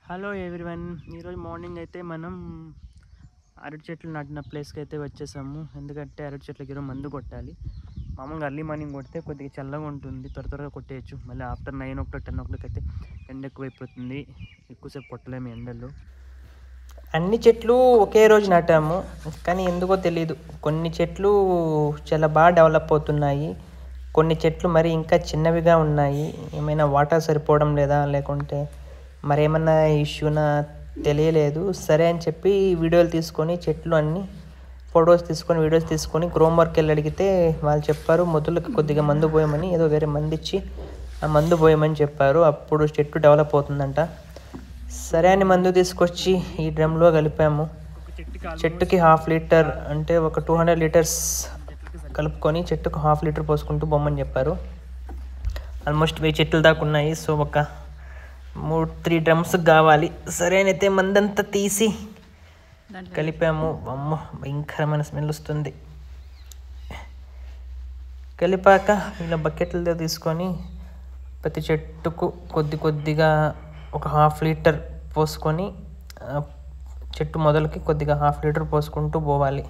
Hello everyone, ఈరోజు morning అయితే మనం అరటి చెట్లు నాటిన ప్లేస్కి అయితే వచ్చేసాము. ఎందుకంటే అరటి చెట్లకి ఈరోజు మందు కొట్టాలి. మామూలుగా ఎర్లీ మార్నింగ్ కొడితే కొద్దిగా చల్లగా ఉంటుంది, త్వరగా కొట్టేయచ్చు. మళ్ళీ ఆఫ్టర్ 9 o'clock 10 o'clock అయితే ఎండ ఎక్కువైపోతుంది, ఎక్కువసేపు కొట్టలేము ఎండల్లో. అన్ని చెట్లు ఒకే రోజు నాటాము, కానీ ఎందుకో తెలియదు, కొన్ని చెట్లు చాలా బాగా డెవలప్ అవుతున్నాయి, కొన్ని చెట్లు మరి ఇంకా చిన్నవిగా ఉన్నాయి. ఏమైనా వాటర్ సరిపోవడం లేదా, లేకుంటే మరేమన్నా ఇష్యూనా తెలియలేదు. సరే అని చెప్పి వీడియోలు తీసుకొని చెట్లు అన్నీ వీడియోస్ తీసుకొని గ్రోమ్ వర్క్ వెళ్ళి అడిగితే వాళ్ళు చెప్పారు మొదలుకి కొద్దిగా మందు పోయమని, ఏదో వేరే మందు ఇచ్చి ఆ మందు పోయమని చెప్పారు. అప్పుడు చెట్టు డెవలప్ అవుతుందంట. సరే అని మందు తీసుకొచ్చి ఈ డ్రమ్లో కలిపాము. చెట్టుకి 1/2 లీటర్ అంటే ఒక 200 లీటర్స్ కలుపుకొని చెట్టుకు 1/2 లీటర్ పోసుకుంటూ బొమ్మని చెప్పారు. ఆల్మోస్ట్ 1000 చెట్లు దాకా ఉన్నాయి. సో ఒక 3 డ్రమ్స్ కావాలి. సరే అయితే మందంతా తీసి కలిపాము. అమ్మ భయంకరమైన స్మెల్ వస్తుంది. కలిపాక ఇలా బకెట్లతో తీసుకొని ప్రతి చెట్టుకు కొద్దిగా ఒక 1/2 లీటర్ పోసుకొని చెట్టు మొదలకి కొద్దిగా 1/2 లీటర్ పోసుకుంటూ పోవాలి.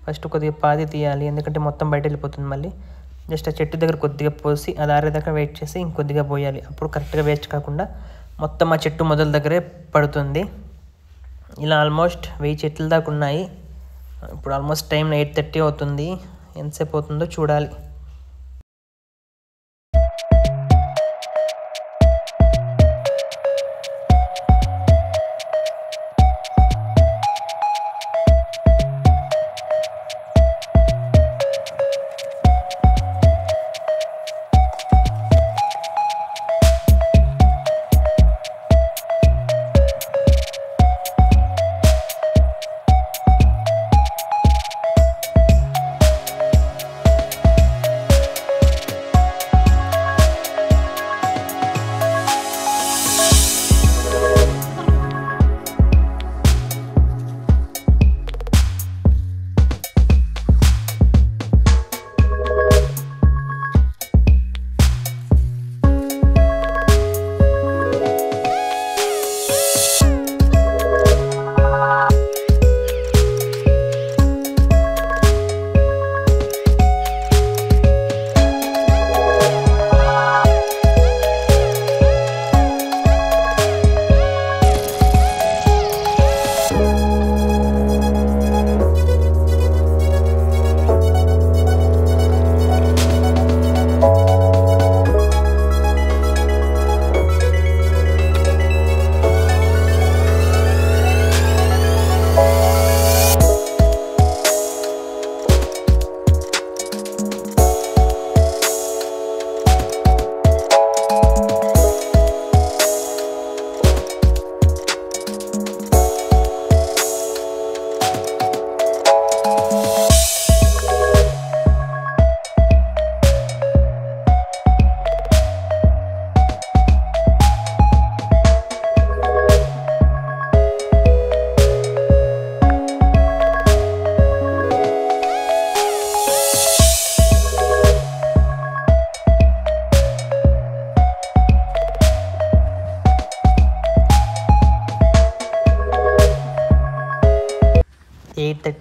ఫస్ట్ కొద్దిగా పాది తీయాలి, ఎందుకంటే మొత్తం బయట వెళ్ళిపోతుంది. మళ్ళీ జస్ట్ ఆ చెట్టు దగ్గర కొద్దిగా పోసి అది ఆరేదాకా వెయిట్ చేసి ఇంకొద్దిగా పోయాలి. అప్పుడు కరెక్ట్గా వేస్ట్ కాకుండా మొత్తం ఆ చెట్టు మొదల దగ్గరే పడుతుంది. ఇలా ఆల్మోస్ట్ 1000 చెట్లు దాకా ఉన్నాయి. ఇప్పుడు ఆల్మోస్ట్ టైం 8:30 అవుతుంది. ఎంతసేపు అవుతుందో చూడాలి.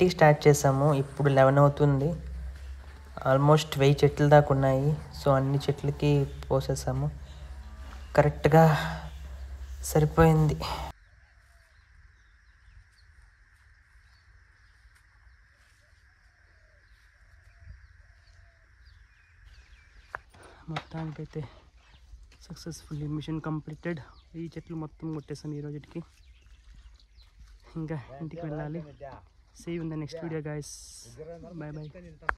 కి స్టార్ట్ చేసాము. ఇప్పుడు 11 అవుతుంది. ఆల్మోస్ట్ 1000 చెట్లు దాకా ఉన్నాయి. సో అన్ని చెట్లకి పోసేసాము. కరెక్ట్గా సరిపోయింది. మొత్తానికైతే సక్సెస్ఫుల్లీ మిషన్ కంప్లీటెడ్. ఈ చెట్లు మొత్తం కొట్టేసాం ఈ రోజుకి. ఇంకా ఇంటికి వెళ్ళాలి. See you in the next video guys. Bye bye.